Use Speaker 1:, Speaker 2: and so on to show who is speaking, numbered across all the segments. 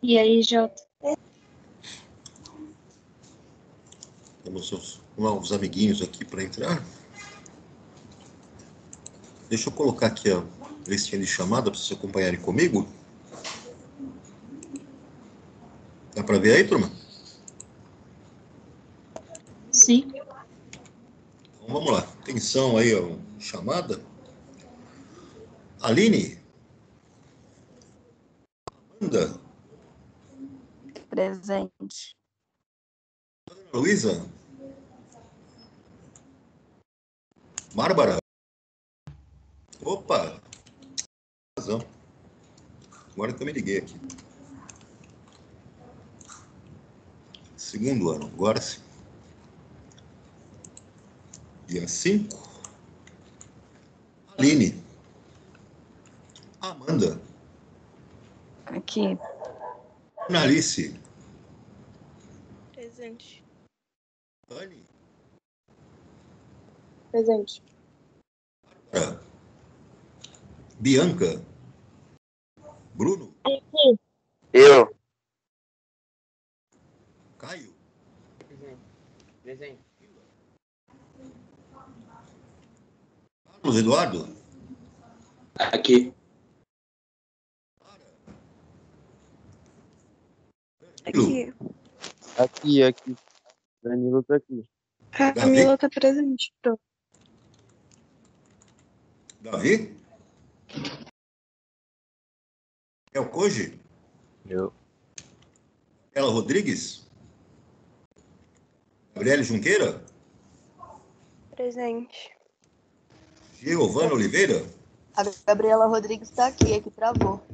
Speaker 1: E aí, Jota?
Speaker 2: Temos uns novos amiguinhos aqui para entrar. Deixa eu colocar aqui a listinha de chamada para vocês acompanharem comigo. Dá para ver aí, turma?
Speaker 1: Sim.
Speaker 2: Então vamos lá. Atenção aí, ó, chamada. Aline. Amanda.
Speaker 3: Presente.
Speaker 2: Luísa. Bárbara. Opa. Razão. Agora que eu me liguei aqui. Segundo ano, agora sim. Dia 5. Aline. Amanda.
Speaker 3: Aqui.
Speaker 2: Analice.
Speaker 4: Presente.
Speaker 2: Anne.
Speaker 4: Presente.
Speaker 2: Bárbara. Bianca. Bruno.
Speaker 5: Eu.
Speaker 2: Caio.
Speaker 5: Presente.
Speaker 2: Carlos Eduardo.
Speaker 5: Aqui.
Speaker 4: Aqui.
Speaker 5: Aqui. Danilo tá aqui.
Speaker 4: A Camila tá presente. Pronto.
Speaker 2: Davi. É o Koji.
Speaker 5: Eu.
Speaker 2: Ela Rodrigues. Gabriele Junqueira.
Speaker 4: Presente.
Speaker 2: Giovana Oliveira.
Speaker 3: A Gabriela Rodrigues tá aqui travou.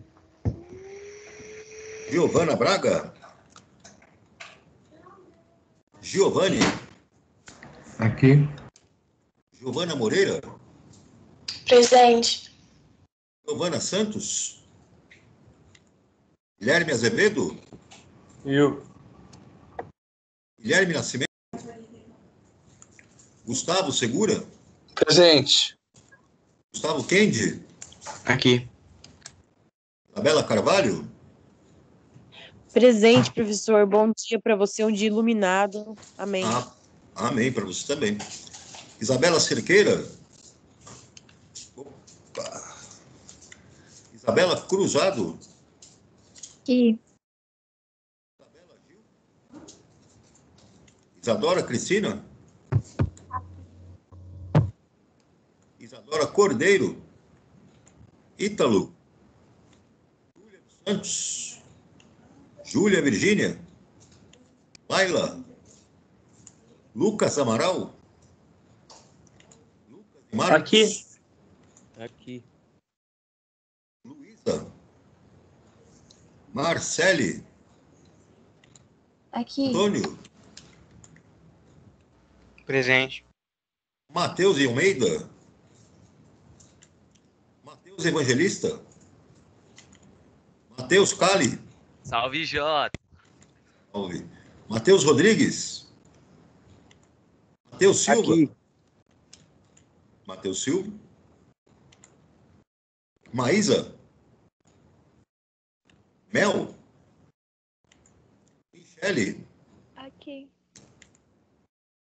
Speaker 2: Giovana Braga. Giovanni.
Speaker 6: Aqui.
Speaker 2: Giovana Moreira.
Speaker 4: Presente.
Speaker 2: Giovana Santos. Guilherme Azevedo.
Speaker 6: Eu.
Speaker 2: Guilherme Nascimento. Gustavo Segura.
Speaker 5: Presente.
Speaker 2: Gustavo Kendi.
Speaker 5: Aqui.
Speaker 2: Isabela Carvalho.
Speaker 7: Presente, professor. Bom dia para você, um dia iluminado. Amém.
Speaker 2: Amém, para você também. Isabela Cerqueira. Opa. Isabela Cruzado.
Speaker 1: Aqui.
Speaker 2: Isabela Gil. Isadora Cristina. Isadora Cordeiro. Ítalo. Júlia dos Santos. Júlia Virgínia. Laila. Lucas Amaral. Lucas Marcos.
Speaker 5: Aqui.
Speaker 2: Luísa. Marcele.
Speaker 3: Aqui.
Speaker 2: Antônio.
Speaker 5: Presente.
Speaker 2: Matheus e Almeida. Matheus Evangelista. Matheus Cali.
Speaker 8: Salve, Jota.
Speaker 2: Salve. Matheus Rodrigues. Matheus Silva.
Speaker 5: Aqui.
Speaker 2: Matheus Silva. Maísa. Mel. Michele.
Speaker 4: Aqui.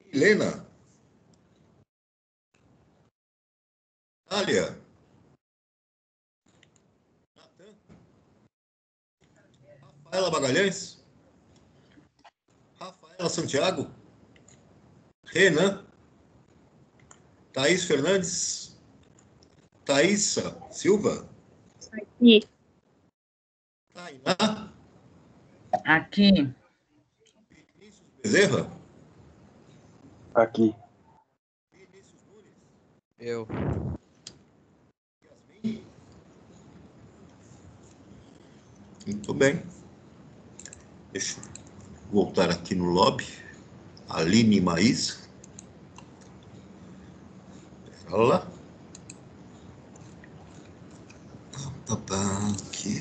Speaker 2: Helena. Nália. Natan. Rafaela Magalhães. Rafaela Santiago. Renan. Thaís Fernandes. Thaísa Silva.
Speaker 1: Aqui.
Speaker 2: Tainá.
Speaker 6: Aqui.
Speaker 2: Vinícius Bezerra.
Speaker 5: Aqui.
Speaker 2: Vinícius Nunes.
Speaker 8: Eu.
Speaker 2: Yasmin. Muito bem. Deixa eu voltar aqui no lobby. Aline Maísa. Espera lá. Aqui.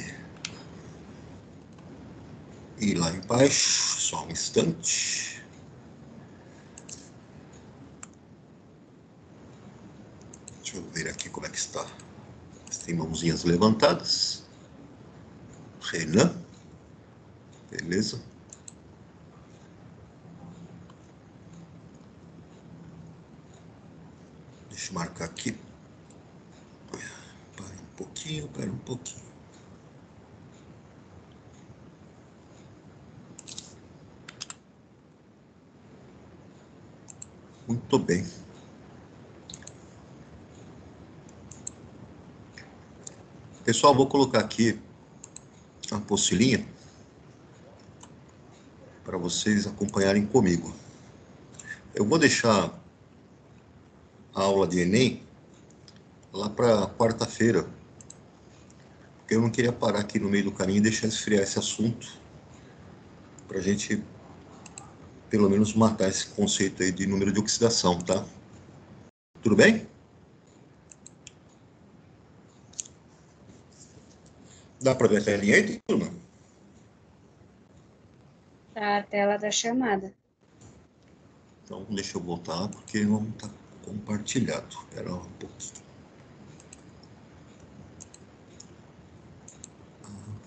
Speaker 2: E lá embaixo, só um instante. Deixa eu ver aqui como é que está. Tem mãozinhas levantadas. Renan. Beleza? Deixa eu marcar aqui. Para um pouquinho. Muito bem. Pessoal, vou colocar aqui a apostilinha para vocês acompanharem comigo. Eu vou deixar a aula de Enem lá para quarta-feira, porque eu não queria parar aqui no meio do caminho e deixar esfriar esse assunto, para a gente, pelo menos, matar esse conceito aí de número de oxidação, tá? Tudo bem? Dá para ver a telinha aí, turma?
Speaker 1: Tá a tela da chamada.
Speaker 2: Então, deixa eu voltar lá, porque não está compartilhado. Espera um pouquinho.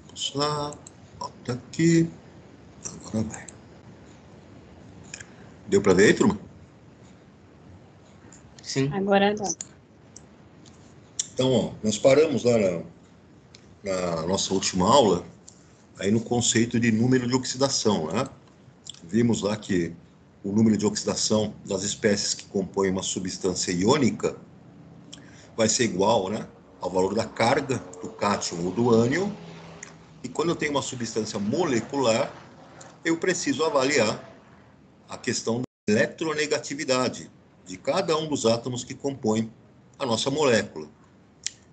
Speaker 2: Vamos lá. Volta aqui. Agora vai. Deu para ver aí, turma?
Speaker 5: Sim.
Speaker 1: Agora dá.
Speaker 2: Então, ó, nós paramos lá na nossa última aula, aí no conceito de número de oxidação, né? Vimos lá que o número de oxidação das espécies que compõem uma substância iônica vai ser igual, né, ao valor da carga do cátion ou do ânion. E quando eu tenho uma substância molecular, eu preciso avaliar a questão da eletronegatividade de cada um dos átomos que compõem a nossa molécula.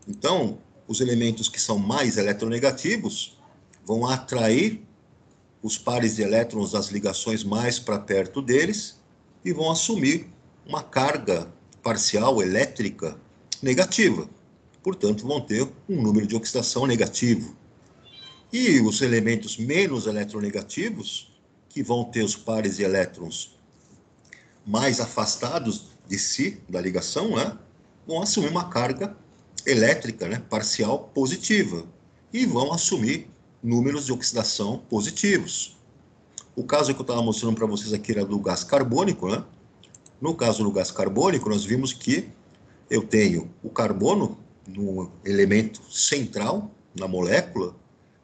Speaker 2: Então, os elementos que são mais eletronegativos vão atrair os pares de elétrons das ligações mais para perto deles e vão assumir uma carga parcial elétrica negativa. Portanto, vão ter um número de oxidação negativo. E os elementos menos eletronegativos, que vão ter os pares de elétrons mais afastados de si, da ligação, né, vão assumir uma carga elétrica, né, parcial positiva, e vão assumir números de oxidação positivos. O caso que eu estava mostrando para vocês aqui era do gás carbônico, né? No caso do gás carbônico, nós vimos que eu tenho o carbono no elemento central, na molécula.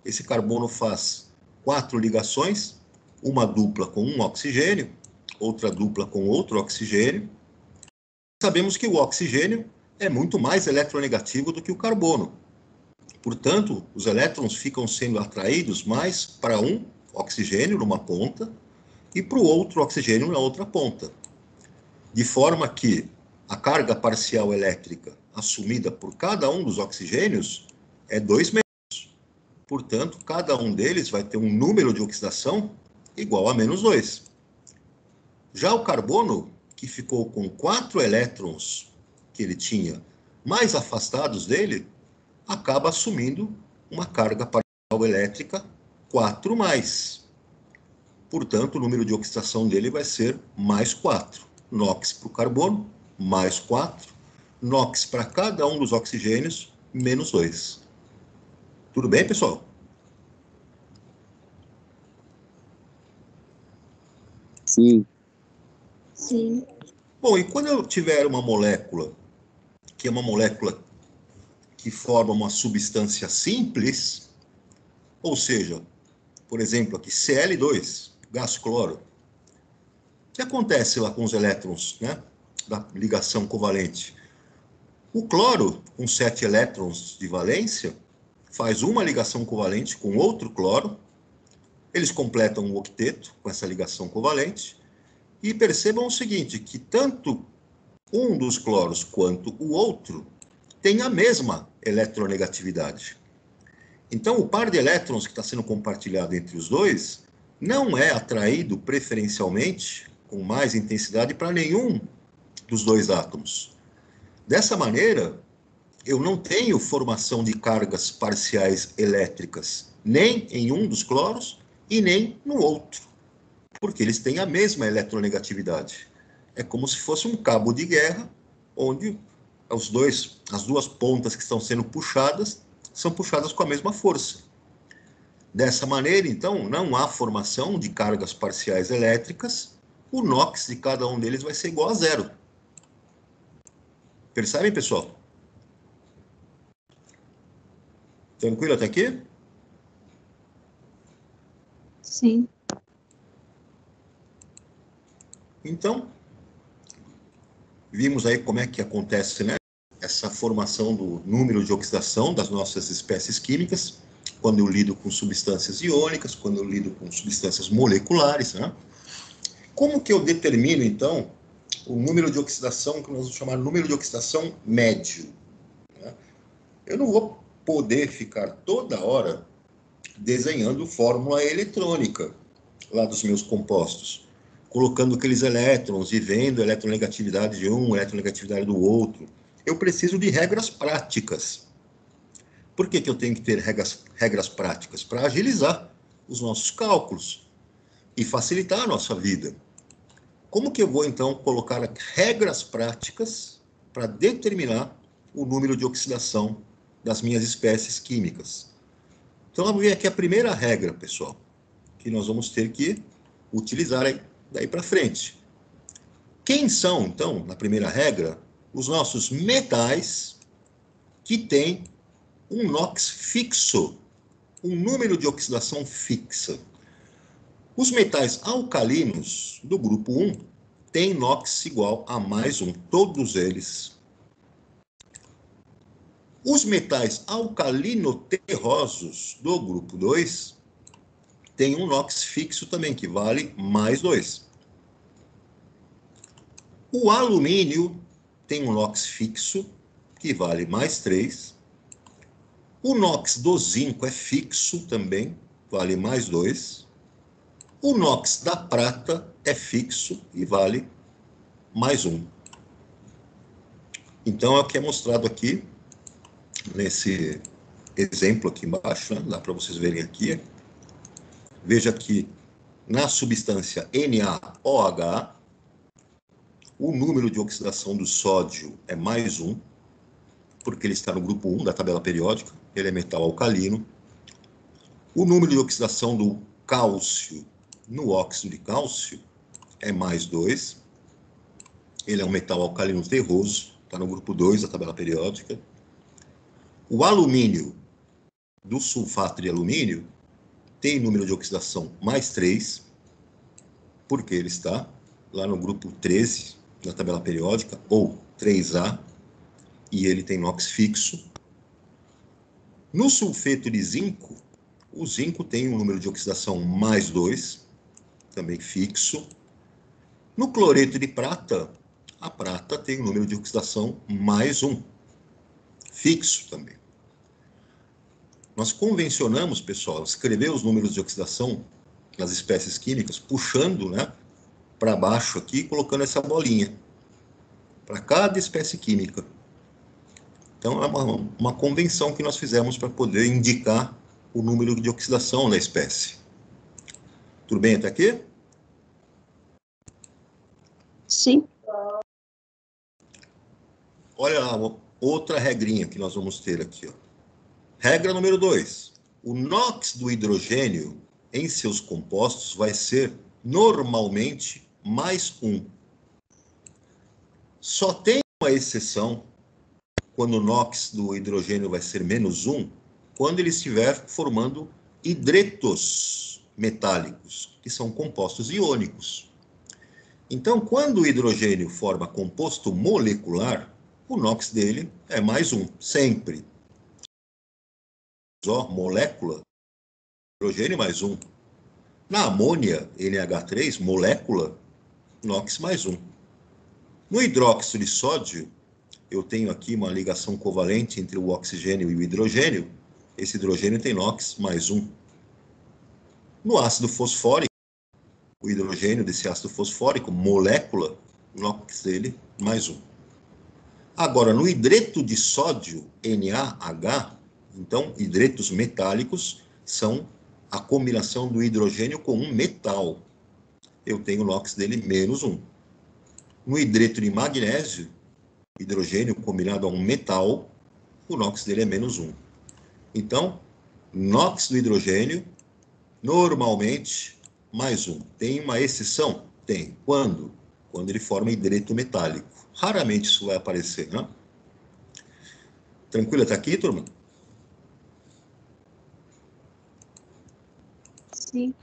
Speaker 2: Esse carbono faz 4 ligações, uma dupla com um oxigênio, outra dupla com outro oxigênio. Sabemos que o oxigênio é muito mais eletronegativo do que o carbono. Portanto, os elétrons ficam sendo atraídos mais para um oxigênio numa ponta e para o outro oxigênio na outra ponta. De forma que a carga parcial elétrica assumida por cada um dos oxigênios é 2 menos. Portanto, cada um deles vai ter um número de oxidação igual a menos 2. Já o carbono, que ficou com 4 elétrons que ele tinha mais afastados dele, acaba assumindo uma carga parcial elétrica 4 mais. Portanto, o número de oxidação dele vai ser mais 4. NOx para o carbono, mais 4. NOx para cada um dos oxigênios, menos 2. Tudo bem, pessoal?
Speaker 5: Sim.
Speaker 1: Sim.
Speaker 2: Bom, e quando eu tiver uma molécula, que é uma molécula que forma uma substância simples, ou seja, por exemplo, aqui Cl2, gás cloro. O que acontece lá com os elétrons, né, da ligação covalente? O cloro, com 7 elétrons de valência, faz uma ligação covalente com outro cloro, eles completam um octeto com essa ligação covalente, e percebam o seguinte, que tanto um dos cloros quanto o outro tem a mesma eletronegatividade. Então, o par de elétrons que está sendo compartilhado entre os dois não é atraído preferencialmente, com mais intensidade, para nenhum dos dois átomos. Dessa maneira, eu não tenho formação de cargas parciais elétricas, nem em um dos cloros e nem no outro, porque eles têm a mesma eletronegatividade. É como se fosse um cabo de guerra, onde as duas pontas que estão sendo puxadas são puxadas com a mesma força. Dessa maneira, então, não há formação de cargas parciais elétricas, o NOx de cada um deles vai ser igual a zero. Percebem, pessoal? Tranquilo até aqui?
Speaker 1: Sim.
Speaker 2: Então, vimos aí como é que acontece, né, essa formação do número de oxidação das nossas espécies químicas, quando eu lido com substâncias iônicas, quando eu lido com substâncias moleculares, né? Como que eu determino, então, o número de oxidação, que nós vamos chamar de número de oxidação médio? Né? Eu não vou poder ficar toda hora desenhando fórmula eletrônica lá dos meus compostos, colocando aqueles elétrons e vendo a eletronegatividade de um, a eletronegatividade do outro. Eu preciso de regras práticas. Por que eu tenho que ter regras práticas? Para agilizar os nossos cálculos e facilitar a nossa vida. Como que eu vou, então, colocar regras práticas para determinar o número de oxidação das minhas espécies químicas? Então, vamos ver aqui a primeira regra, pessoal, que nós vamos ter que utilizar aí, daí para frente. Quem são, então, na primeira regra, os nossos metais que têm um NOx fixo, um número de oxidação fixa? Os metais alcalinos do grupo 1 têm NOx igual a mais 1, todos eles. Os metais alcalino-terrosos do grupo 2 têm um NOx fixo também, que vale mais 2. O alumínio tem um NOx fixo, que vale mais 3. O NOx do zinco é fixo também, vale mais 2. O NOx da prata é fixo e vale mais 1. Então, é o que é mostrado aqui, nesse exemplo aqui embaixo, né? Dá para vocês verem aqui. Veja que na substância NaOH, o número de oxidação do sódio é mais 1, porque ele está no grupo 1 da tabela periódica, ele é metal alcalino. O número de oxidação do cálcio no óxido de cálcio é mais 2. Ele é um metal alcalino terroso, está no grupo 2 da tabela periódica. O alumínio do sulfato de alumínio tem número de oxidação mais 3, porque ele está lá no grupo 13 da tabela periódica, ou 3A, e ele tem NOx fixo. No sulfeto de zinco, o zinco tem um número de oxidação mais 2, também fixo. No cloreto de prata, a prata tem um número de oxidação mais 1, fixo também. Nós convencionamos, pessoal, escrever os números de oxidação nas espécies químicas, puxando, né, para baixo aqui, colocando essa bolinha para cada espécie química. Então, é uma convenção que nós fizemos para poder indicar o número de oxidação da espécie. Tudo bem até aqui?
Speaker 1: Sim.
Speaker 2: Olha lá, outra regrinha que nós vamos ter aqui, ó. Regra número 2. O NOx do hidrogênio em seus compostos vai ser normalmente mais 1. Só tem uma exceção quando o NOx do hidrogênio vai ser menos 1, quando ele estiver formando hidretos metálicos, que são compostos iônicos. Então, quando o hidrogênio forma composto molecular, o NOx dele é mais 1, sempre. Ó, molécula, hidrogênio mais 1. Na amônia, NH3, molécula, NOx mais 1. No hidróxido de sódio, eu tenho aqui uma ligação covalente entre o oxigênio e o hidrogênio. Esse hidrogênio tem NOx mais 1. No ácido fosfórico, o hidrogênio desse ácido fosfórico, molécula, NOx dele mais 1. Agora, no hidreto de sódio, NaH, então, hidretos metálicos são a combinação do hidrogênio com um metal. Eu tenho o NOx dele menos 1. No hidreto de magnésio, hidrogênio combinado a um metal, o NOx dele é menos 1. Então, NOx do hidrogênio normalmente, mais 1. Tem uma exceção? Tem. Quando? Quando ele forma hidreto metálico. Raramente isso vai aparecer, né? Tranquilo até aqui, turma?
Speaker 1: Sim.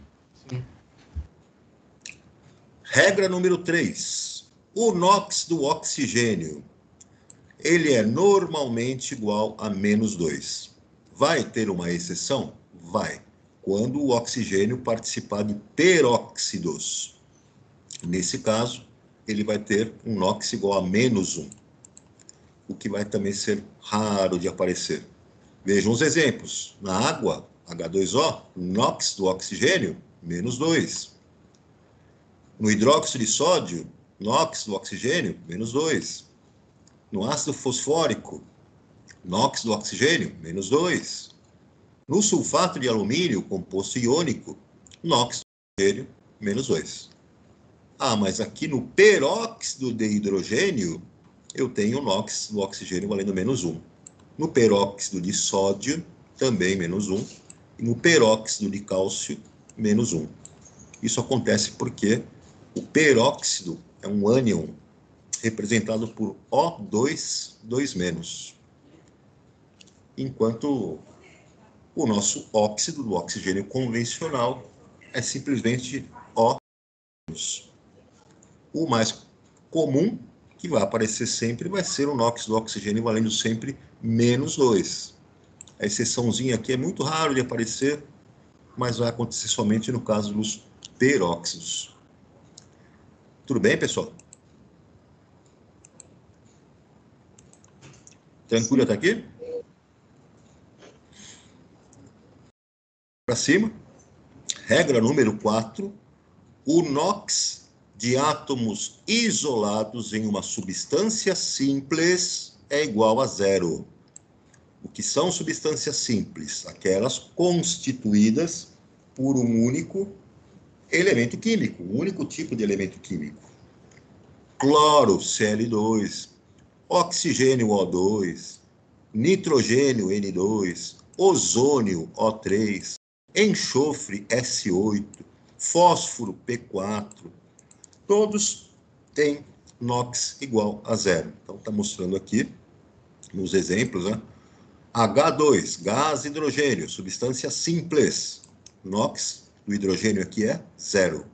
Speaker 2: Regra número 3. O NOx do oxigênio, ele é normalmente igual a menos 2. Vai ter uma exceção? Vai. Quando o oxigênio participar de peróxidos. Nesse caso, ele vai ter um NOx igual a menos 1. O que vai também ser raro de aparecer. Vejam os exemplos. Na água, H2O, NOx do oxigênio, menos 2. No hidróxido de sódio, NOx do oxigênio, menos 2. No ácido fosfórico, NOx do oxigênio, menos 2. No sulfato de alumínio, composto iônico, NOx do oxigênio, menos 2. Ah, mas aqui no peróxido de hidrogênio, eu tenho NOx do oxigênio valendo menos 1. No peróxido de sódio, também menos 1. E no peróxido de cálcio, menos 1. Isso acontece porque o peróxido é um ânion representado por O2, 2-, enquanto o nosso óxido do oxigênio convencional é simplesmente O-. O mais comum, que vai aparecer sempre, vai ser o NOx do oxigênio valendo sempre menos 2. A exceçãozinha aqui é muito raro de aparecer, mas vai acontecer somente no caso dos peróxidos. Tudo bem, pessoal? Tranquilo até aqui? Para cima. Regra número 4. O NOx de átomos isolados em uma substância simples é igual a 0. O que são substâncias simples? Aquelas constituídas por um único elemento químico, um único tipo de elemento químico. Cloro, Cl2, oxigênio, O2, nitrogênio, N2, ozônio, O3, enxofre, S8, fósforo, P4, todos têm NOx igual a 0. Então, está mostrando aqui, nos exemplos, né? H2, gás hidrogênio, substância simples. NOx do hidrogênio aqui é 0.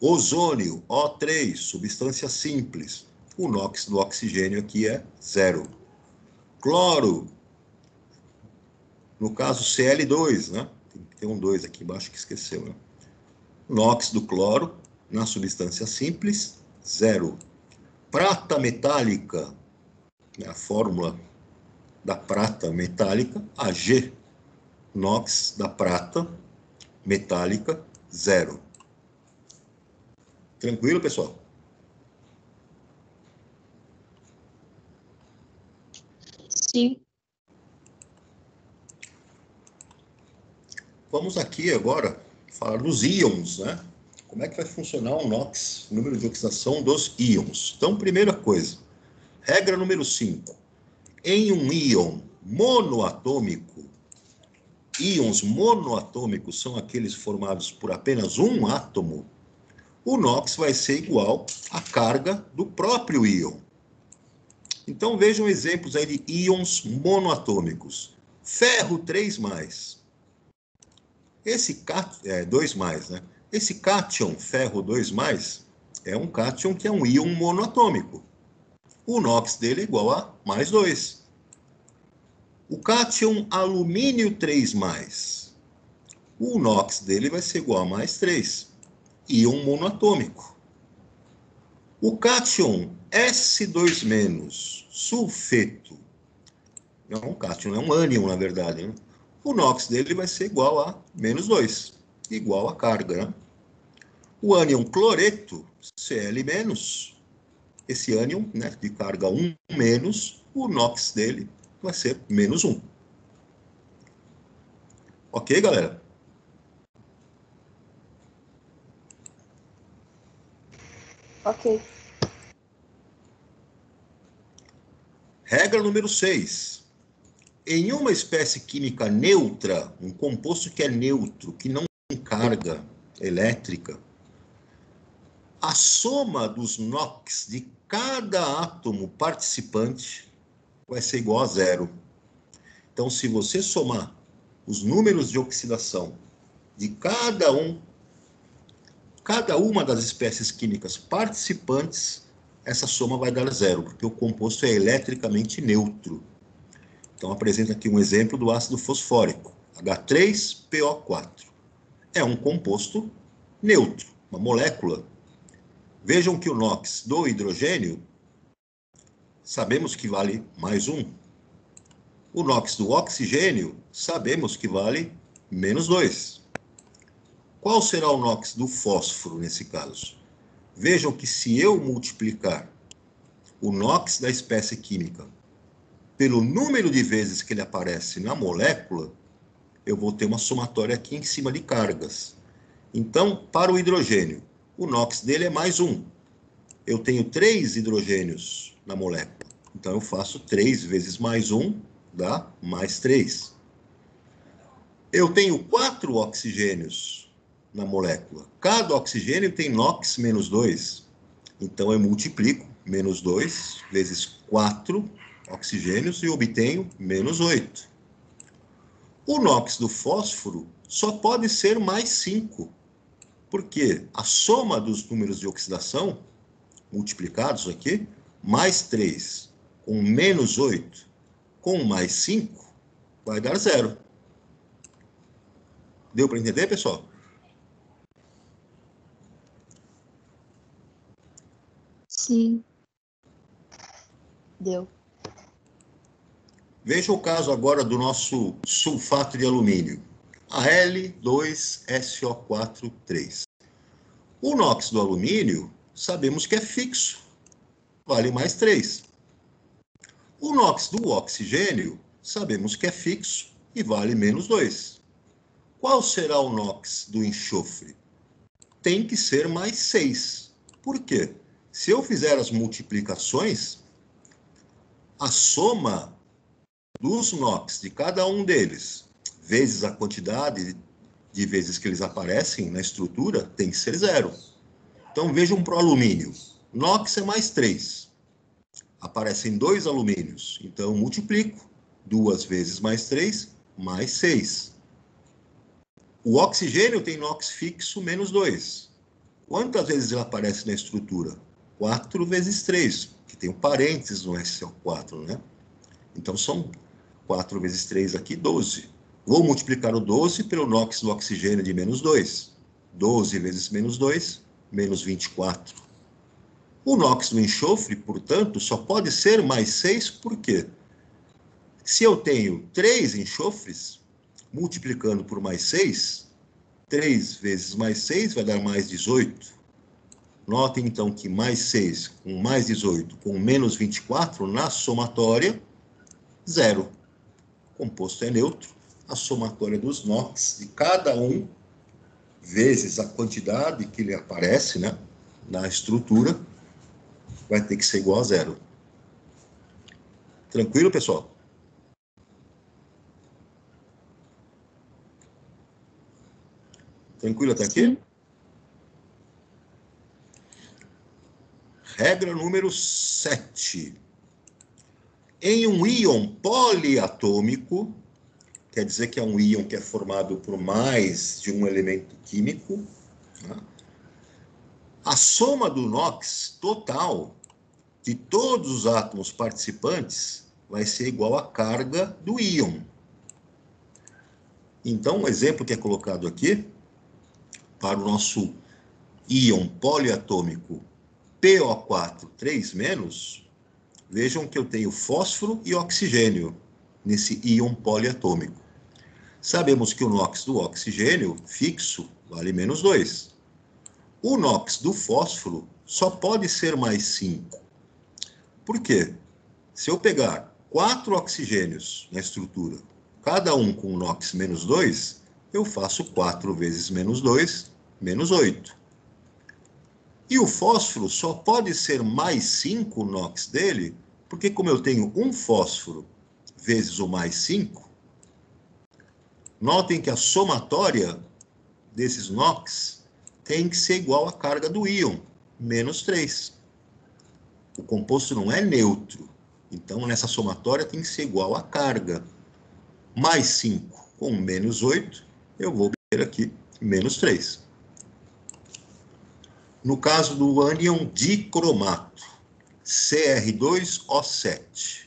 Speaker 2: Ozônio, O3, substância simples. O NOx do oxigênio aqui é 0. Cloro, no caso Cl2, né? Tem um 2 aqui embaixo que esqueceu, né? NOx do cloro, na substância simples, 0. Prata metálica, né? A fórmula da prata metálica, Ag. NOx da prata metálica, 0. Tranquilo, pessoal?
Speaker 1: Sim.
Speaker 2: Vamos aqui agora falar dos íons, né? Como é que vai funcionar o NOx, o número de oxidação dos íons? Então, primeira coisa, regra número 5. Em um íon monoatômico, íons monoatômicos são aqueles formados por apenas um átomo, o NOx vai ser igual à carga do próprio íon. Então, vejam exemplos aí de íons monoatômicos. Ferro 3+. Esse 2+, né? Esse cátion, ferro 2+, é um cátion que é um íon monoatômico. O NOx dele é igual a mais 2. O cátion alumínio 3+, o NOx dele vai ser igual a mais 3. Íon monoatômico. O cátion S2-, sulfeto, é um cátion, é um ânion, na verdade, né? O NOx dele vai ser igual a menos 2, igual a carga, né? O ânion cloreto, Cl-, esse ânion, né, de carga 1-, o NOx dele vai ser menos 1. Ok, galera?
Speaker 3: Ok.
Speaker 2: Regra número 6. Em uma espécie química neutra, um composto que é neutro, que não em carga elétrica, a soma dos NOx de cada átomo participante vai ser igual a zero. Então, se você somar os números de oxidação de cada uma das espécies químicas participantes, essa soma vai dar zero, porque o composto é eletricamente neutro. Então, apresenta aqui um exemplo do ácido fosfórico, H3PO4. É um composto neutro, uma molécula. Vejam que o NOx do hidrogênio, sabemos que vale mais 1. O NOx do oxigênio, sabemos que vale menos 2. Qual será o NOx do fósforo nesse caso? Vejam que se eu multiplicar o NOx da espécie química pelo número de vezes que ele aparece na molécula, eu vou ter uma somatória aqui em cima de cargas. Então, para o hidrogênio, o NOx dele é mais 1. Eu tenho 3 hidrogênios na molécula. Então, eu faço 3 vezes mais 1, dá mais 3. Eu tenho 4 oxigênios na molécula. Cada oxigênio tem NOx menos 2. Então, eu multiplico menos 2 vezes 4 oxigênios e obtenho menos 8. O NOx do fósforo só pode ser mais 5, porque a soma dos números de oxidação, multiplicados aqui, mais 3 com menos 8 com mais 5, vai dar 0. Deu para entender, pessoal?
Speaker 1: Sim.
Speaker 3: Deu.
Speaker 2: Veja o caso agora do nosso sulfato de alumínio, Al2SO4,3. O NOx do alumínio, sabemos que é fixo, vale mais 3. O NOx do oxigênio, sabemos que é fixo e vale menos 2. Qual será o NOx do enxofre? Tem que ser mais 6. Por quê? Se eu fizer as multiplicações, a soma dos NOx de cada um deles, vezes a quantidade de vezes que eles aparecem na estrutura, tem que ser 0. Então, vejam para o alumínio. NOx é mais 3. Aparecem 2 alumínios. Então, eu multiplico 2 vezes mais 3, mais 6. O oxigênio tem NOx fixo menos 2. Quantas vezes ele aparece na estrutura? 4 vezes 3, que tem um parênteses no SO4, né? Então, são 4 vezes 3 aqui, 12. Vou multiplicar o 12 pelo NOx do oxigênio de menos 2. 12 vezes menos 2, menos 24. O NOx do enxofre, portanto, só pode ser mais 6, por quê? Se eu tenho 3 enxofres, multiplicando por mais 6, 3 vezes mais 6 vai dar mais 18. Notem, então, que mais 6 com mais 18 com menos 24, na somatória, 0. O composto é neutro. A somatória dos NOx de cada um, vezes a quantidade que ele aparece, né, na estrutura, vai ter que ser igual a 0. Tranquilo, pessoal? Tranquilo até aqui?
Speaker 1: Sim.
Speaker 2: Regra número 7. Em um íon poliatômico, quer dizer que é um íon que é formado por mais de um elemento químico, né? A soma do NOx total de todos os átomos participantes vai ser igual à carga do íon. Então, um exemplo que é colocado aqui, para o nosso íon poliatômico PO4 3-, vejam que eu tenho fósforo e oxigênio nesse íon poliatômico. Sabemos que o NOx do oxigênio fixo vale menos 2. O NOx do fósforo só pode ser mais 5. Por quê? Se eu pegar 4 oxigênios na estrutura, cada um com NOx menos 2, eu faço 4 vezes menos 2, menos 8. E o fósforo só pode ser mais 5 o NOx dele, porque como eu tenho um fósforo vezes o mais 5, notem que a somatória desses NOx tem que ser igual à carga do íon, menos 3. O composto não é neutro, então nessa somatória tem que ser igual à carga. Mais 5 com menos 8, eu vou obter aqui menos 3. No caso do ânion dicromato, Cr2O7,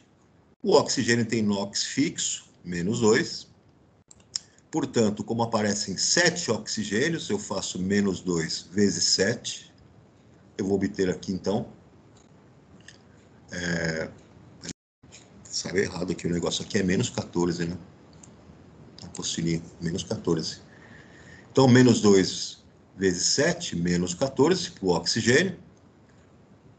Speaker 2: o oxigênio tem NOx fixo, menos 2. Portanto, como aparecem 7 oxigênios, eu faço menos 2 vezes 7. Eu vou obter aqui, então... Saiu errado aqui o negócio. Aqui é menos 14, né? Apostilinha, menos 14. Então, menos 2 vezes 7, menos 14 para o oxigênio.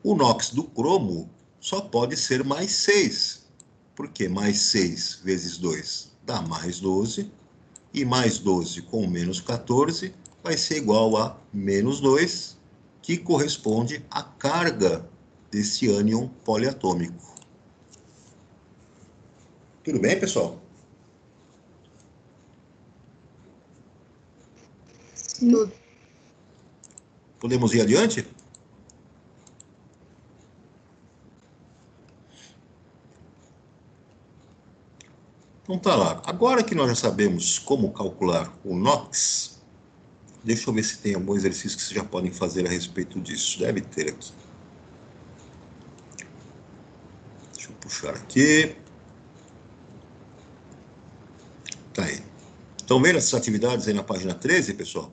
Speaker 2: O NOx do cromo só pode ser mais 6. Por quê? Mais 6 vezes 2 dá mais 12. E mais 12 com menos 14 vai ser igual a menos 2, que corresponde à carga desse ânion poliatômico. Tudo bem, pessoal?
Speaker 1: Tudo.
Speaker 2: Podemos ir adiante? Então tá lá. Agora que nós já sabemos como calcular o NOx, deixa eu ver se tem algum exercício que vocês já podem fazer a respeito disso. Deve ter aqui. Deixa eu puxar aqui. Tá aí. Estão vendo essas atividades aí na página 13, pessoal?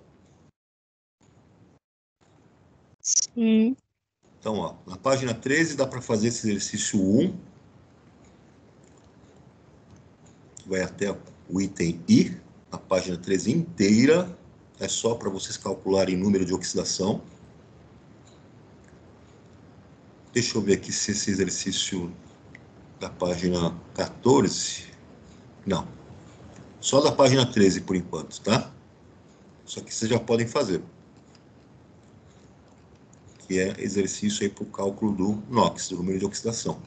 Speaker 4: Sim.
Speaker 2: Então, ó, na página 13 dá para fazer esse exercício 1. Vai até o item I. A página 13 inteira é só para vocês calcularem o número de oxidação. Deixa eu ver aqui se esse exercício da página 14... Não. Só da página 13 por enquanto, tá? Isso aqui vocês já podem fazer. Que é exercício aí para o cálculo do NOx, do número de oxidação.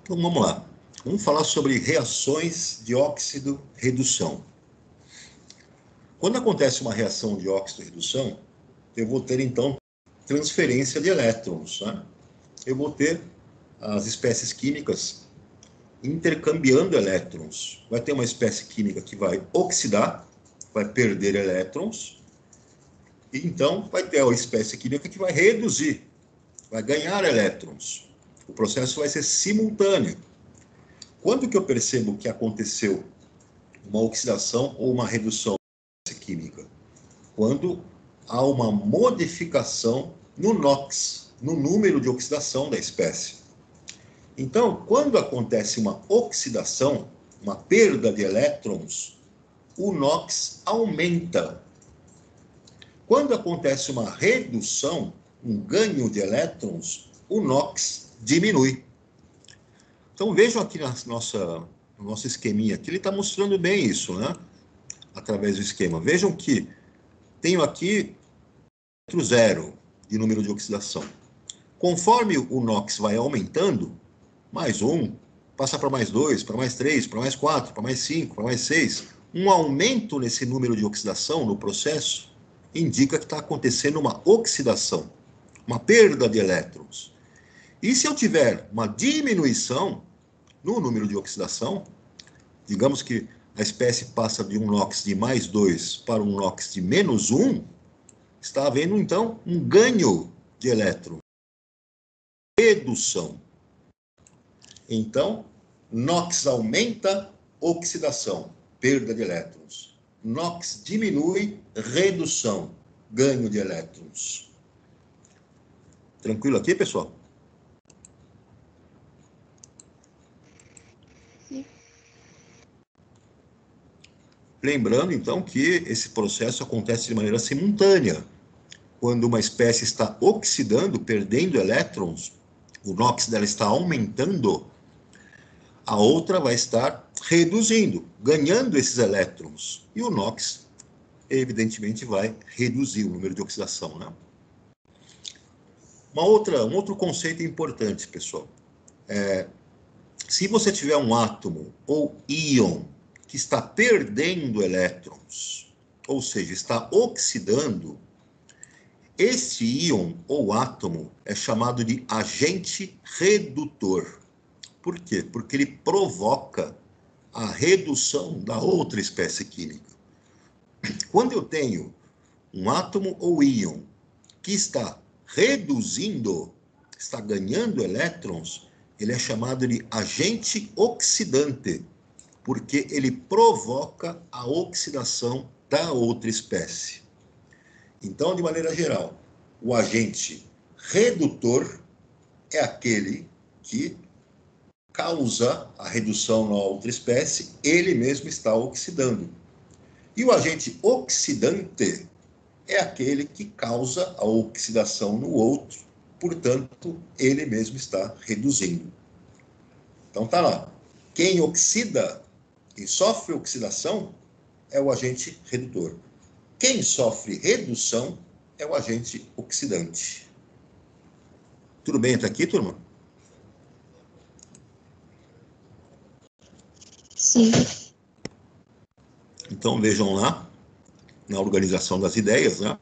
Speaker 2: Então vamos lá. Vamos falar sobre reações de óxido-redução. Quando acontece uma reação de óxido-redução, eu vou ter então transferência de elétrons, né? Eu vou ter as espécies químicas intercambiando elétrons. Vai ter uma espécie química que vai oxidar, vai perder elétrons, e então vai ter a espécie química que vai reduzir, vai ganhar elétrons. O processo vai ser simultâneo. Quando que eu percebo que aconteceu uma oxidação ou uma redução da espécie química? Quando há uma modificação no NOx, no número de oxidação da espécie. Então, quando acontece uma oxidação, uma perda de elétrons, o NOx aumenta. Quando acontece uma redução, um ganho de elétrons, o NOx diminui. Então vejam aqui no nosso esqueminha, que ele está mostrando bem isso, né? Através do esquema. Vejam que tenho aqui 0 de número de oxidação. Conforme o NOx vai aumentando, mais 1, passa para mais 2, para mais 3, para mais 4, para mais 5, para mais 6. Um aumento nesse número de oxidação no processo indica que está acontecendo uma oxidação, uma perda de elétrons. E se eu tiver uma diminuição no número de oxidação, digamos que a espécie passa de um NOx de mais 2 para um NOx de menos 1, está havendo então um ganho de elétrons, redução. Então, NOx aumenta, oxidação, perda de elétrons. NOx diminui, redução, ganho de elétrons. Tranquilo aqui, pessoal?
Speaker 4: Sim.
Speaker 2: Lembrando, então, que esse processo acontece de maneira simultânea. Quando uma espécie está oxidando, perdendo elétrons, o NOx dela está aumentando, a outra vai estar reduzindo, ganhando esses elétrons. E o NOx, evidentemente, vai reduzir o número de oxidação, né? Um outro conceito importante, pessoal. Se você tiver um átomo ou íon que está perdendo elétrons, ou seja, está oxidando, esse íon ou átomo é chamado de agente redutor. Por quê? Porque ele provoca a redução da outra espécie química. Quando eu tenho um átomo ou íon que está reduzindo, está ganhando elétrons, ele é chamado de agente oxidante, porque ele provoca a oxidação da outra espécie. Então, de maneira geral, o agente redutor é aquele que causa a redução na outra espécie, ele mesmo está oxidando. E o agente oxidante é aquele que causa a oxidação no outro, portanto, ele mesmo está reduzindo. Então tá lá. Quem oxida e sofre oxidação é o agente redutor. Quem sofre redução é o agente oxidante. Tudo bem até aqui, turma?
Speaker 1: Sim.
Speaker 2: Então vejam lá, na organização das ideias, né?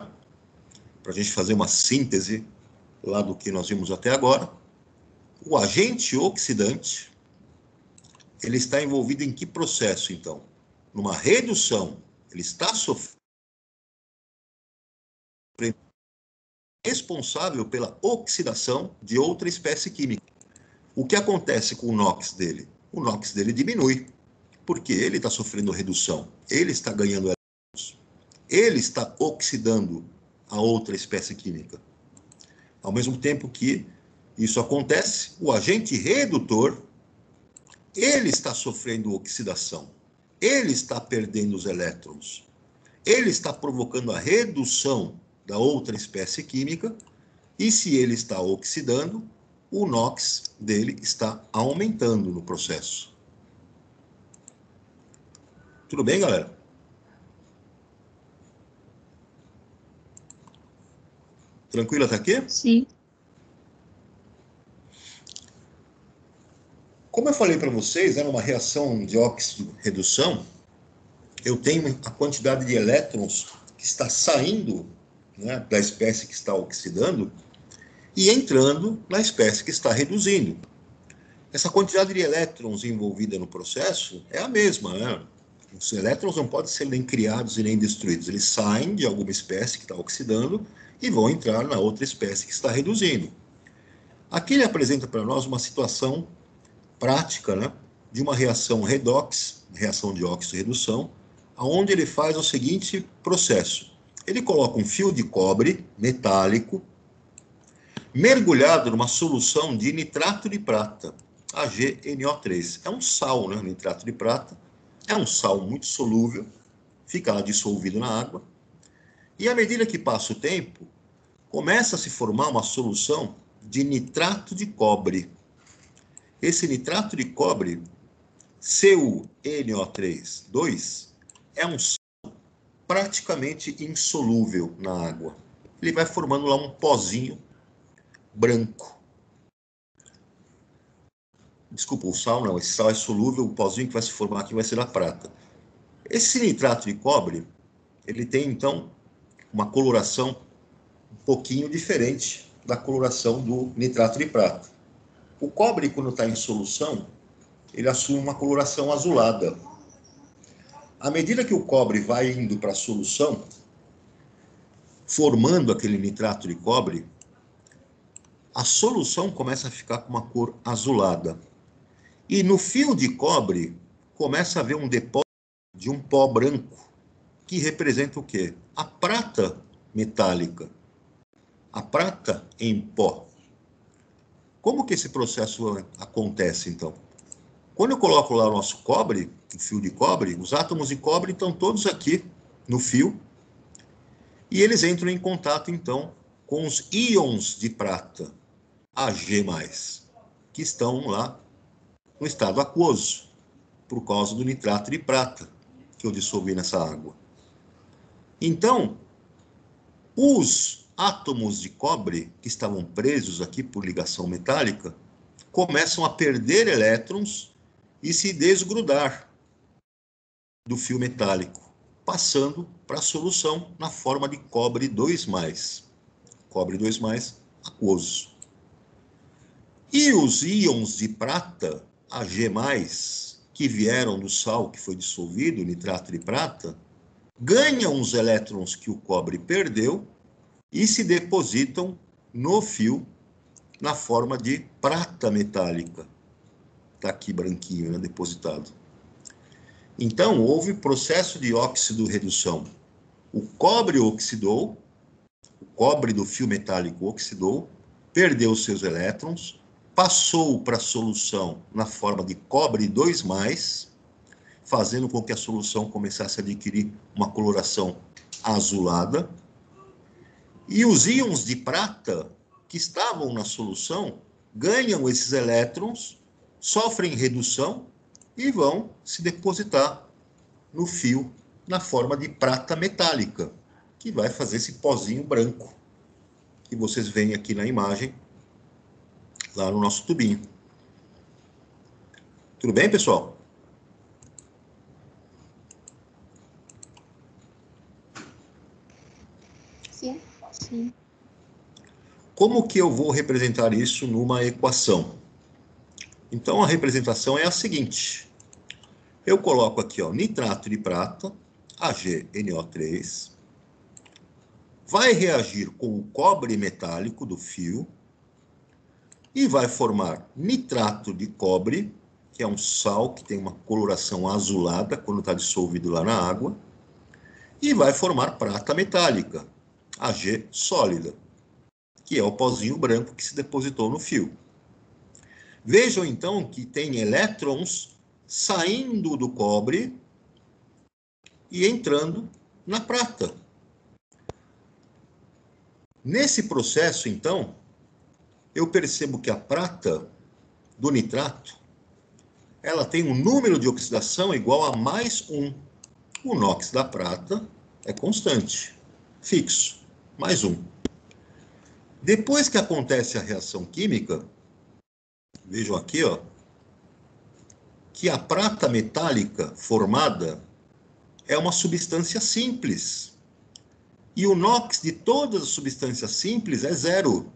Speaker 2: Para a gente fazer uma síntese lá do que nós vimos até agora. O agente oxidante, ele está envolvido em que processo, então? Numa redução. Ele está sofrendo, responsável pela oxidação de outra espécie química. O que acontece com o NOx dele? O NOx dele diminui, porque ele está sofrendo redução. Ele está ganhando elétrons. Ele está oxidando a outra espécie química. Ao mesmo tempo que isso acontece, o agente redutor, ele está sofrendo oxidação. Ele está perdendo os elétrons. Ele está provocando a redução da outra espécie química, e se ele está oxidando, o NOx dele está aumentando no processo. Tudo bem, galera? Tranquilo até aqui?
Speaker 1: Sim.
Speaker 2: Como eu falei para vocês, numa reação de óxido-redução, eu tenho a quantidade de elétrons que está saindo, né, da espécie que está oxidando e entrando na espécie que está reduzindo. Essa quantidade de elétrons envolvida no processo é a mesma, né? Os elétrons não podem ser nem criados e nem destruídos. Eles saem de alguma espécie que está oxidando e vão entrar na outra espécie que está reduzindo. Aqui ele apresenta para nós uma situação prática, né, de uma reação redox, reação de óxido-redução, onde ele faz o seguinte processo. Ele coloca um fio de cobre metálico mergulhado numa solução de nitrato de prata, AgNO3. É um sal, né, nitrato de prata. É um sal muito solúvel, fica lá dissolvido na água. E à medida que passa o tempo, começa a se formar uma solução de nitrato de cobre. Esse nitrato de cobre, CuNO3, 2, é um sal praticamente insolúvel na água. Ele vai formando lá um pozinho branco. Desculpa, o sal não, esse sal é solúvel, o pozinho que vai se formar aqui vai ser a prata. Esse nitrato de cobre, ele tem, então, uma coloração um pouquinho diferente da coloração do nitrato de prata. O cobre, quando está em solução, ele assume uma coloração azulada. À medida que o cobre vai indo para a solução, formando aquele nitrato de cobre, a solução começa a ficar com uma cor azulada. E no fio de cobre, começa a haver um depósito de um pó branco, que representa o quê? A prata metálica. A prata em pó. Como que esse processo acontece, então? Quando eu coloco lá o nosso cobre, o fio de cobre, os átomos de cobre estão todos aqui no fio, e eles entram em contato, então, com os íons de prata, Ag+, que estão lá no estado aquoso, por causa do nitrato de prata que eu dissolvi nessa água. Então, os átomos de cobre que estavam presos aqui por ligação metálica começam a perder elétrons e se desgrudar do fio metálico, passando para a solução na forma de cobre 2+. Cobre 2+, aquoso. E os íons de prata, Ag+, que vieram do sal que foi dissolvido, nitrato de prata, ganham os elétrons que o cobre perdeu e se depositam no fio na forma de prata metálica. Está aqui branquinho, né, depositado. Então, houve processo de óxido-redução. O cobre oxidou, o cobre do fio metálico oxidou, perdeu seus elétrons, passou para a solução na forma de cobre 2+, fazendo com que a solução começasse a adquirir uma coloração azulada. E os íons de prata que estavam na solução ganham esses elétrons, sofrem redução e vão se depositar no fio na forma de prata metálica, que vai fazer esse pozinho branco que vocês veem aqui na imagem, lá no nosso tubinho. Tudo bem, pessoal?
Speaker 1: Sim. Sim.
Speaker 2: Como que eu vou representar isso numa equação? Então, a representação é a seguinte. Eu coloco aqui, ó, nitrato de prata, AgNO3, vai reagir com o cobre metálico do fio e vai formar nitrato de cobre, que é um sal que tem uma coloração azulada quando está dissolvido lá na água, e vai formar prata metálica, Ag sólida, que é o pozinho branco que se depositou no fio. Vejam, então, que tem elétrons saindo do cobre e entrando na prata. Nesse processo, então, eu percebo que a prata do nitrato, ela tem um número de oxidação igual a +1. O NOx da prata é constante, fixo, +1. Depois que acontece a reação química, vejam aqui, ó, que a prata metálica formada é uma substância simples. E o NOx de todas as substâncias simples é 0.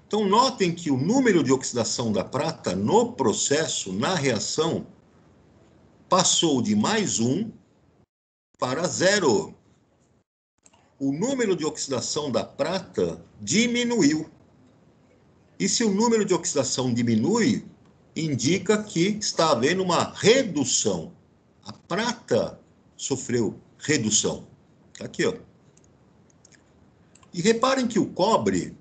Speaker 2: Então, notem que o número de oxidação da prata no processo, na reação, passou de +1 para 0. O número de oxidação da prata diminuiu. E se o número de oxidação diminui, indica que está havendo uma redução. A prata sofreu redução. Está aqui, ó. E reparem que o cobre,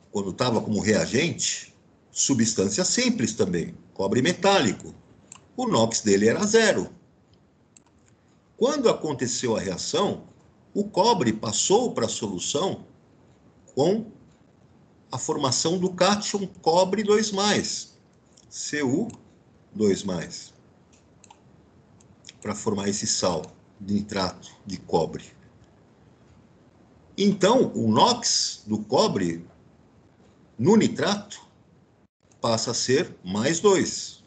Speaker 2: quando estava como reagente, substância simples também, cobre metálico. O NOx dele era 0. Quando aconteceu a reação, o cobre passou para a solução com a formação do cátion cobre 2+, Cu2+, para formar esse sal de nitrato de cobre. Então, o NOx do cobre no nitrato passa a ser +2,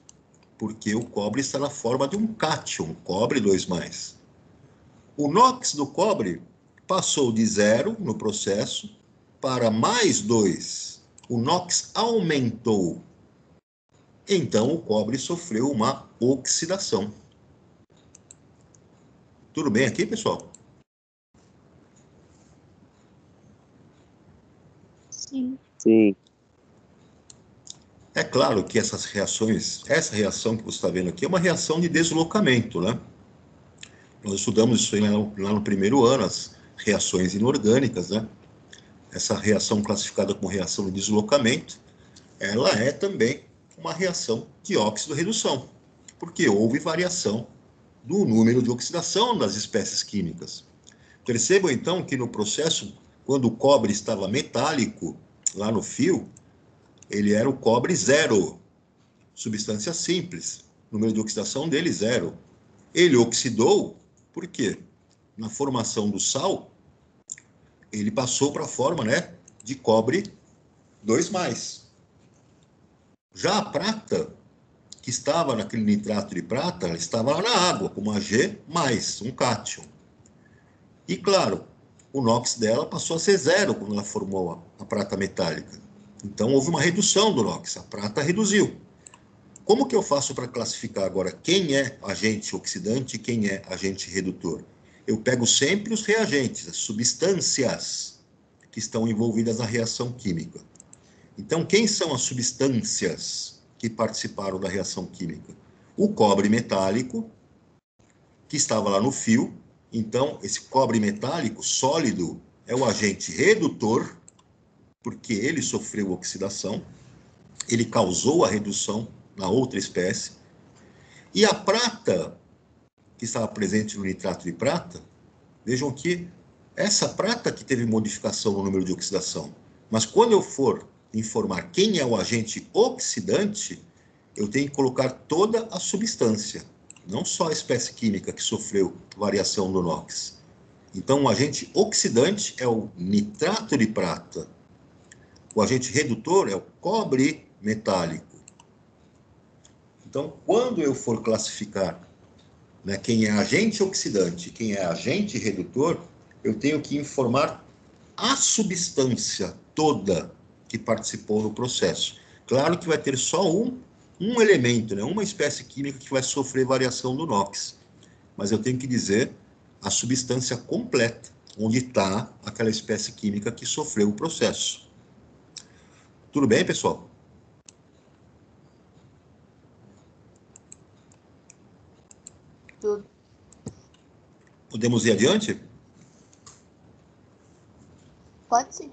Speaker 2: porque o cobre está na forma de um cátion, cobre 2+. O NOx do cobre passou de 0 no processo para +2. O NOx aumentou. Então, o cobre sofreu uma oxidação. Tudo bem aqui, pessoal?
Speaker 1: Sim.
Speaker 5: Sim.
Speaker 2: É claro que essas reações, essa reação que você está vendo aqui é uma reação de deslocamento, né? Nós estudamos isso aí lá no primeiro ano, as reações inorgânicas, né? Essa reação classificada como reação de deslocamento, ela é também uma reação de óxido-redução, porque houve variação do número de oxidação das espécies químicas. Percebam, então, que no processo, quando o cobre estava metálico, lá no fio, ele era o cobre 0, substância simples, número de oxidação dele 0. Ele oxidou, por quê? Na formação do sal, ele passou para a forma, né, de cobre 2+. Já a prata, que estava naquele nitrato de prata, ela estava lá na água, como Ag mais um cátion. E, claro, o NOx dela passou a ser zero quando ela formou a prata metálica. Então, houve uma redução do NOx, a prata reduziu. Como que eu faço para classificar agora quem é agente oxidante e quem é agente redutor? Eu pego sempre os reagentes, as substâncias que estão envolvidas na reação química. Então, quem são as substâncias que participaram da reação química? O cobre metálico, que estava lá no fio. Então, esse cobre metálico sólido é o agente redutor, porque ele sofreu oxidação, ele causou a redução na outra espécie. E a prata, que estava presente no nitrato de prata, vejam que essa prata que teve modificação no número de oxidação. Mas quando eu for informar quem é o agente oxidante, eu tenho que colocar toda a substância, não só a espécie química que sofreu variação do NOx. Então, o agente oxidante é o nitrato de prata. O agente redutor é o cobre metálico. Então, quando eu for classificar, né, quem é agente oxidante e quem é agente redutor, eu tenho que informar a substância toda que participou do processo. Claro que vai ter só um elemento, né, uma espécie química que vai sofrer variação do NOx. Mas eu tenho que dizer a substância completa, onde está aquela espécie química que sofreu o processo. Tudo bem, pessoal?
Speaker 3: Tudo.
Speaker 2: Podemos ir adiante?
Speaker 3: Pode sim.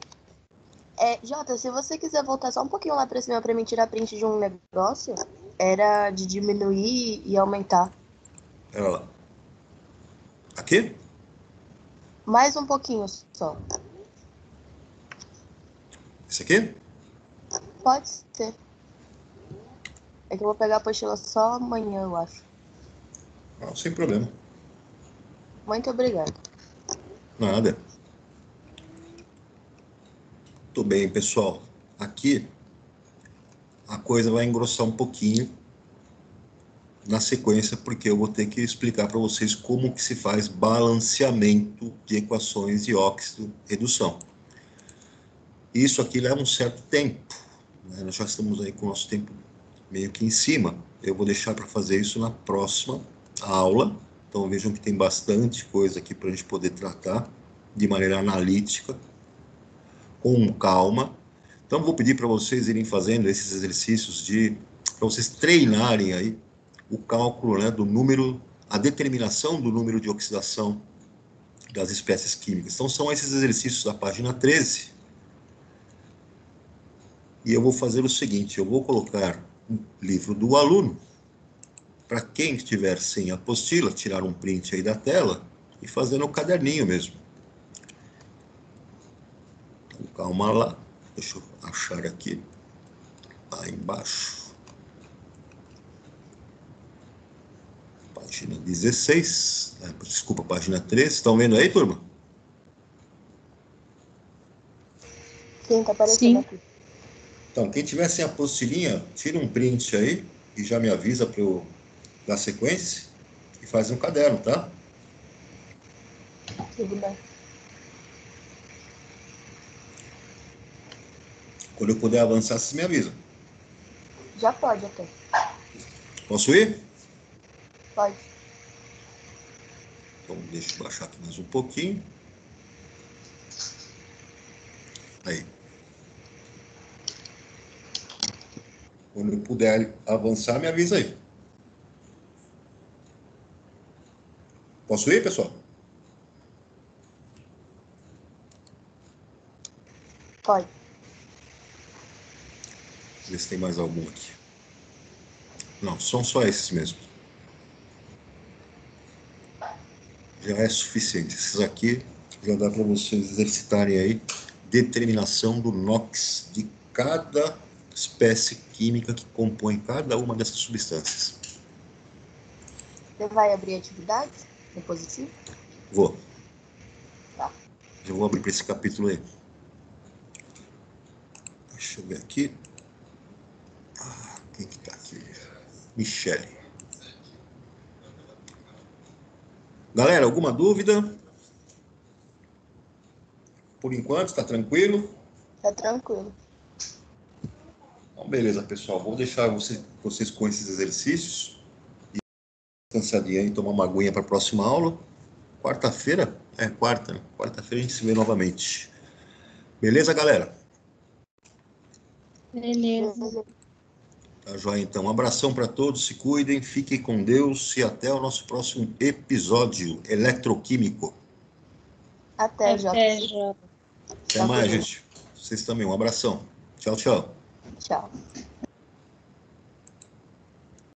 Speaker 3: Jota, se você quiser voltar só um pouquinho lá pra cima pra mim tirar print de um negócio, era de diminuir e aumentar.
Speaker 2: Pera lá. Aqui?
Speaker 3: Mais um pouquinho só.
Speaker 2: Esse aqui?
Speaker 3: Pode ser. É que eu vou pegar a apostila só amanhã, eu acho.
Speaker 2: Não, sem problema.
Speaker 3: Muito obrigada.
Speaker 2: Nada. Tudo bem, pessoal. Aqui a coisa vai engrossar um pouquinho na sequência, porque eu vou ter que explicar para vocês como que se faz balanceamento de equações de óxido redução. Isso aqui leva um certo tempo, né? Nós já estamos aí com o nosso tempo meio que em cima. Eu vou deixar para fazer isso na próxima aula. Então vejam que tem bastante coisa aqui para a gente poder tratar de maneira analítica, com calma. Então vou pedir para vocês irem fazendo esses exercícios para vocês treinarem aí o cálculo, né, do número, a determinação do número de oxidação das espécies químicas. Então são esses exercícios da página 13. E eu vou fazer o seguinte, eu vou colocar um livro do aluno, para quem estiver sem apostila, tirar um print aí da tela e fazer no caderninho mesmo. Então, calma lá, deixa eu achar aqui, lá embaixo. Página 16, desculpa, página 13, estão vendo aí, turma?
Speaker 3: Sim, tá aparecendo
Speaker 1: Sim.
Speaker 3: aqui.
Speaker 2: Então, quem tiver sem apostilinha, tira um print aí e já me avisa para eu dar sequência e faz um caderno, tá?
Speaker 3: Tudo bem.
Speaker 2: Quando eu puder avançar, vocês me avisam.
Speaker 3: Já pode até.
Speaker 2: Posso ir?
Speaker 3: Pode.
Speaker 2: Então, deixa eu baixar aqui mais um pouquinho. Aí. Quando eu puder avançar, me avisa aí. Posso ir, pessoal?
Speaker 3: Pode.
Speaker 2: Ver se tem mais algum aqui. Não, são só esses mesmo. Já é suficiente. Esses aqui já dá para vocês exercitarem aí determinação do NOx de cada espécie química que compõe cada uma dessas substâncias.
Speaker 3: Você vai abrir atividades no positivo?
Speaker 2: Vou.
Speaker 3: Tá.
Speaker 2: Já vou abrir para esse capítulo aí. Deixa eu ver aqui. Michele. Galera, alguma dúvida? Por enquanto, está tranquilo?
Speaker 3: Tá tranquilo.
Speaker 2: Então, beleza, pessoal. Vou deixar vocês com esses exercícios. E cansadinha aí, tomar uma aguinha para a próxima aula. Quarta-feira? É, quarta, né? Quarta-feira a gente se vê novamente. Beleza, galera?
Speaker 1: Beleza.
Speaker 2: Tá joia, então. Um abração para todos, se cuidem, fiquem com Deus e até o nosso próximo episódio eletroquímico.
Speaker 3: Até, Jota.
Speaker 1: Até, Jota.
Speaker 2: Até mais, gente. Vocês também. Um abração. Tchau, tchau.
Speaker 3: Tchau.